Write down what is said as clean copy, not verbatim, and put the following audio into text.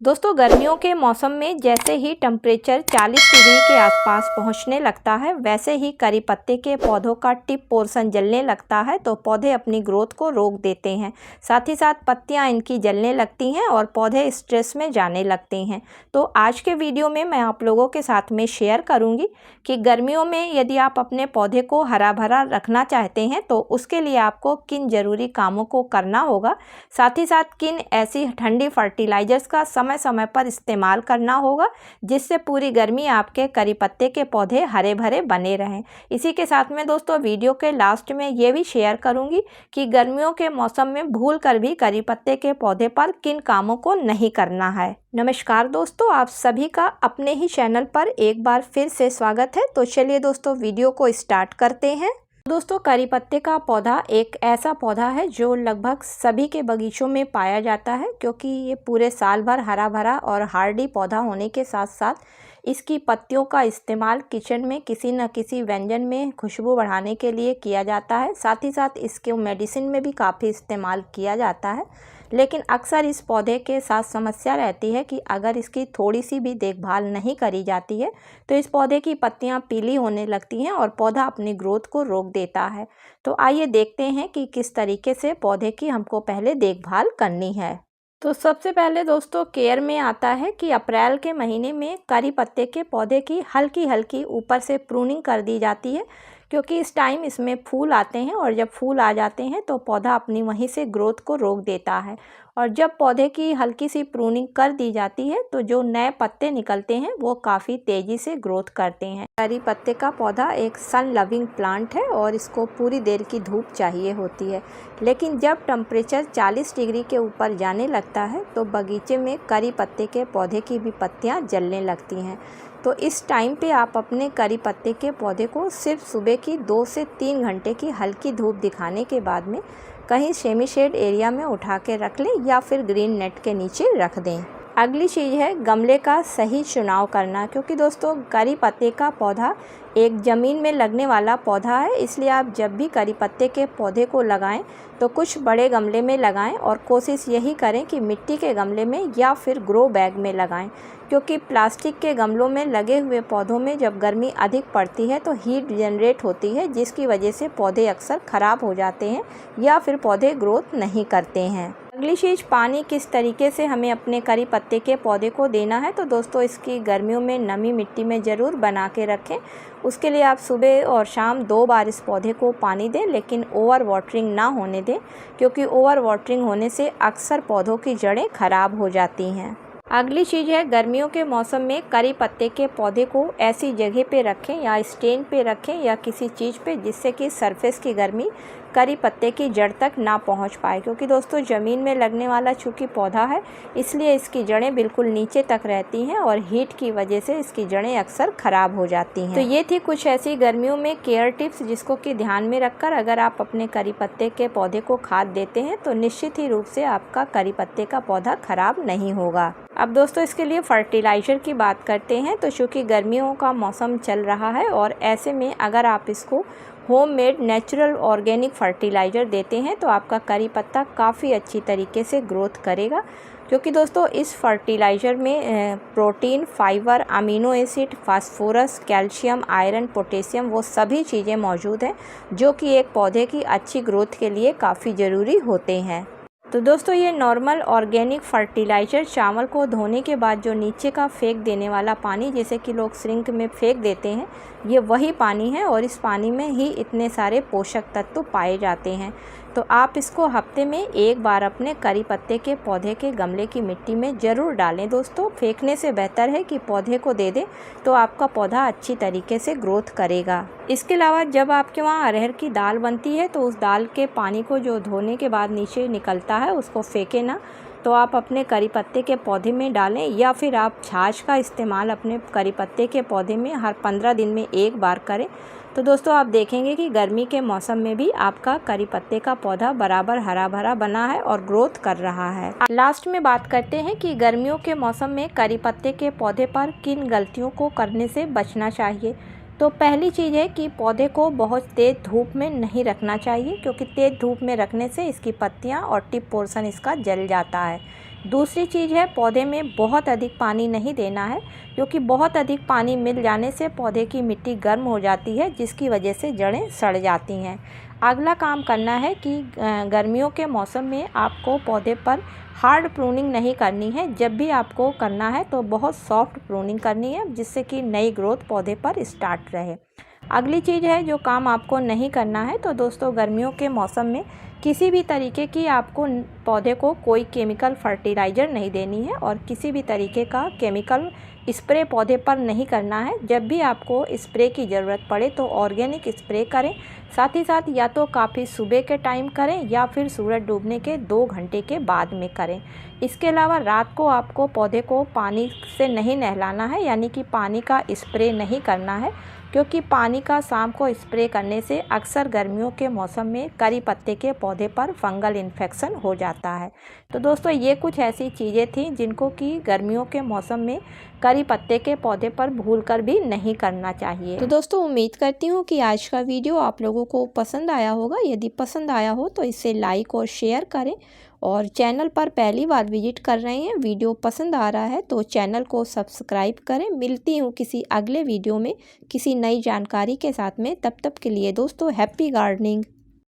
दोस्तों गर्मियों के मौसम में जैसे ही टेम्परेचर 40 डिग्री के आसपास पहुंचने लगता है वैसे ही करी पत्ते के पौधों का टिप पोर्शन जलने लगता है तो पौधे अपनी ग्रोथ को रोक देते हैं। साथ ही साथ पत्तियां इनकी जलने लगती हैं और पौधे स्ट्रेस में जाने लगते हैं। तो आज के वीडियो में मैं आप लोगों के साथ में शेयर करूंगी कि गर्मियों में यदि आप अपने पौधे को हरा भरा रखना चाहते हैं तो उसके लिए आपको किन ज़रूरी कामों को करना होगा, साथ ही साथ किन ऐसी ठंडी फर्टिलाइजर्स का समय पर इस्तेमाल करना होगा जिससे पूरी गर्मी आपके करी पत्ते के पौधे हरे भरे बने रहें। इसी के साथ में दोस्तों वीडियो के लास्ट में ये भी शेयर करूंगी कि गर्मियों के मौसम में भूल कर भी करी पत्ते के पौधे पर किन कामों को नहीं करना है। नमस्कार दोस्तों, आप सभी का अपने ही चैनल पर एक बार फिर से स्वागत है। तो चलिए दोस्तों वीडियो को स्टार्ट करते हैं। दोस्तों करी पत्ते का पौधा एक ऐसा पौधा है जो लगभग सभी के बगीचों में पाया जाता है, क्योंकि ये पूरे साल भर हरा भरा और हार्डी पौधा होने के साथ साथ इसकी पत्तियों का इस्तेमाल किचन में किसी न किसी व्यंजन में खुशबू बढ़ाने के लिए किया जाता है। साथ ही साथ इसके मेडिसिन में भी काफ़ी इस्तेमाल किया जाता है। लेकिन अक्सर इस पौधे के साथ समस्या रहती है कि अगर इसकी थोड़ी सी भी देखभाल नहीं करी जाती है तो इस पौधे की पत्तियां पीली होने लगती हैं और पौधा अपनी ग्रोथ को रोक देता है। तो आइए देखते हैं कि किस तरीके से पौधे की हमको पहले देखभाल करनी है। तो सबसे पहले दोस्तों केयर में आता है कि अप्रैल के महीने में करी पत्ते के पौधे की हल्की हल्की ऊपर से प्रूनिंग कर दी जाती है, क्योंकि इस टाइम इसमें फूल आते हैं और जब फूल आ जाते हैं तो पौधा अपनी वहीं से ग्रोथ को रोक देता है। और जब पौधे की हल्की सी प्रूनिंग कर दी जाती है तो जो नए पत्ते निकलते हैं वो काफ़ी तेज़ी से ग्रोथ करते हैं। करी पत्ते का पौधा एक सन लविंग प्लांट है और इसको पूरी देर की धूप चाहिए होती है, लेकिन जब टेम्परेचर 40 डिग्री के ऊपर जाने लगता है तो बगीचे में करी पत्ते के पौधे की भी पत्तियाँ जलने लगती हैं। तो इस टाइम पे आप अपने करी पत्ते के पौधे को सिर्फ सुबह की 2 से 3 घंटे की हल्की धूप दिखाने के बाद में कहीं सेमी शेड एरिया में उठा के रख लें या फिर ग्रीन नेट के नीचे रख दें। अगली चीज़ है गमले का सही चुनाव करना, क्योंकि दोस्तों करी पत्ते का पौधा एक ज़मीन में लगने वाला पौधा है, इसलिए आप जब भी करी पत्ते के पौधे को लगाएं तो कुछ बड़े गमले में लगाएं और कोशिश यही करें कि मिट्टी के गमले में या फिर ग्रो बैग में लगाएं, क्योंकि प्लास्टिक के गमलों में लगे हुए पौधों में जब गर्मी अधिक पड़ती है तो हीट जनरेट होती है, जिसकी वजह से पौधे अक्सर ख़राब हो जाते हैं या फिर पौधे ग्रोथ नहीं करते हैं। अगली चीज़ पानी किस तरीके से हमें अपने करी पत्ते के पौधे को देना है। तो दोस्तों इसकी गर्मियों में नमी मिट्टी में ज़रूर बना के रखें। उसके लिए आप सुबह और शाम 2 बार इस पौधे को पानी दें, लेकिन ओवर वाटरिंग ना होने दें, क्योंकि ओवर वाटरिंग होने से अक्सर पौधों की जड़ें खराब हो जाती हैं। अगली चीज़ है गर्मियों के मौसम में करी पत्ते के पौधे को ऐसी जगह पे रखें या स्टैंड पे रखें या किसी चीज़ पे जिससे कि सरफेस की गर्मी करी पत्ते की जड़ तक ना पहुंच पाए, क्योंकि दोस्तों ज़मीन में लगने वाला चूँकि पौधा है इसलिए इसकी जड़ें बिल्कुल नीचे तक रहती हैं और हीट की वजह से इसकी जड़ें अक्सर ख़राब हो जाती हैं। तो ये थी कुछ ऐसी गर्मियों में केयर टिप्स जिसको कि ध्यान में रखकर अगर आप अपने करी पत्ते के पौधे को खाद देते हैं तो निश्चित ही रूप से आपका करी पत्ते का पौधा खराब नहीं होगा। अब दोस्तों इसके लिए फर्टिलाइज़र की बात करते हैं। तो चूँकि गर्मियों का मौसम चल रहा है और ऐसे में अगर आप इसको होममेड नेचुरल ऑर्गेनिक फर्टिलाइज़र देते हैं तो आपका करी पत्ता काफ़ी अच्छी तरीके से ग्रोथ करेगा, क्योंकि दोस्तों इस फर्टिलाइज़र में protein, fibre, amino acid, phosphorus, calcium, iron, potassium वो सभी चीज़ें मौजूद हैं जो कि एक पौधे की अच्छी ग्रोथ के लिए काफ़ी ज़रूरी होते हैं। तो दोस्तों ये नॉर्मल ऑर्गेनिक फर्टिलाइज़र चावल को धोने के बाद जो नीचे का फेंक देने वाला पानी जैसे कि लोग सिंक में फेंक देते हैं, ये वही पानी है और इस पानी में ही इतने सारे पोषक तत्व पाए जाते हैं। तो आप इसको हफ्ते में 1 बार अपने करी पत्ते के पौधे के गमले की मिट्टी में ज़रूर डालें। दोस्तों फेंकने से बेहतर है कि पौधे को दे दें तो आपका पौधा अच्छी तरीके से ग्रोथ करेगा। इसके अलावा जब आपके वहाँ अरहर की दाल बनती है तो उस दाल के पानी को जो धोने के बाद नीचे निकलता है उसको फेंके ना, तो आप अपने करी पत्ते के पौधे में डालें या फिर आप छाछ का इस्तेमाल अपने करी पत्ते के पौधे में हर 15 दिन में 1 बार करें। तो दोस्तों आप देखेंगे कि गर्मी के मौसम में भी आपका करी पत्ते का पौधा बराबर हरा भरा बना है और ग्रोथ कर रहा है। लास्ट में बात करते हैं कि गर्मियों के मौसम में करी पत्ते के पौधे पर किन गलतियों को करने से बचना चाहिए। तो पहली चीज़ है कि पौधे को बहुत तेज़ धूप में नहीं रखना चाहिए, क्योंकि तेज़ धूप में रखने से इसकी पत्तियां और टिप पोर्शन इसका जल जाता है। दूसरी चीज़ है, पौधे में बहुत अधिक पानी नहीं देना है, क्योंकि बहुत अधिक पानी मिल जाने से पौधे की मिट्टी गर्म हो जाती है, जिसकी वजह से जड़ें सड़ जाती हैं। अगला काम करना है कि गर्मियों के मौसम में आपको पौधे पर हार्ड प्रूनिंग नहीं करनी है। जब भी आपको करना है तो बहुत सॉफ्ट प्रूनिंग करनी है, जिससे कि नई ग्रोथ पौधे पर स्टार्ट रहे। अगली चीज़ है जो काम आपको नहीं करना है, तो दोस्तों गर्मियों के मौसम में किसी भी तरीके की आपको पौधे को कोई केमिकल फर्टिलाइज़र नहीं देनी है और किसी भी तरीके का केमिकल स्प्रे पौधे पर नहीं करना है। जब भी आपको स्प्रे की ज़रूरत पड़े तो ऑर्गेनिक स्प्रे करें, साथ ही साथ या तो काफ़ी सुबह के टाइम करें या फिर सूरज डूबने के 2 घंटे के बाद में करें। इसके अलावा रात को आपको पौधे को पानी से नहीं नहलाना है, यानी कि पानी का स्प्रे नहीं करना है, क्योंकि पानी का शाम को स्प्रे करने से अक्सर गर्मियों के मौसम में करी पत्ते के पौधे पर फंगल इन्फेक्शन हो जाता है। तो दोस्तों ये कुछ ऐसी चीज़ें थी जिनको कि गर्मियों के मौसम में करी पत्ते के पौधे पर भूलकर भी नहीं करना चाहिए। तो दोस्तों उम्मीद करती हूँ कि आज का वीडियो आप लोगों को पसंद आया होगा। यदि पसंद आया हो तो इसे लाइक और शेयर करें, और चैनल पर पहली बार विजिट कर रहे हैं, वीडियो पसंद आ रहा है तो चैनल को सब्सक्राइब करें। मिलती हूँ किसी अगले वीडियो में किसी नई जानकारी के साथ में। तब तक के लिए दोस्तों हैप्पी गार्डनिंग।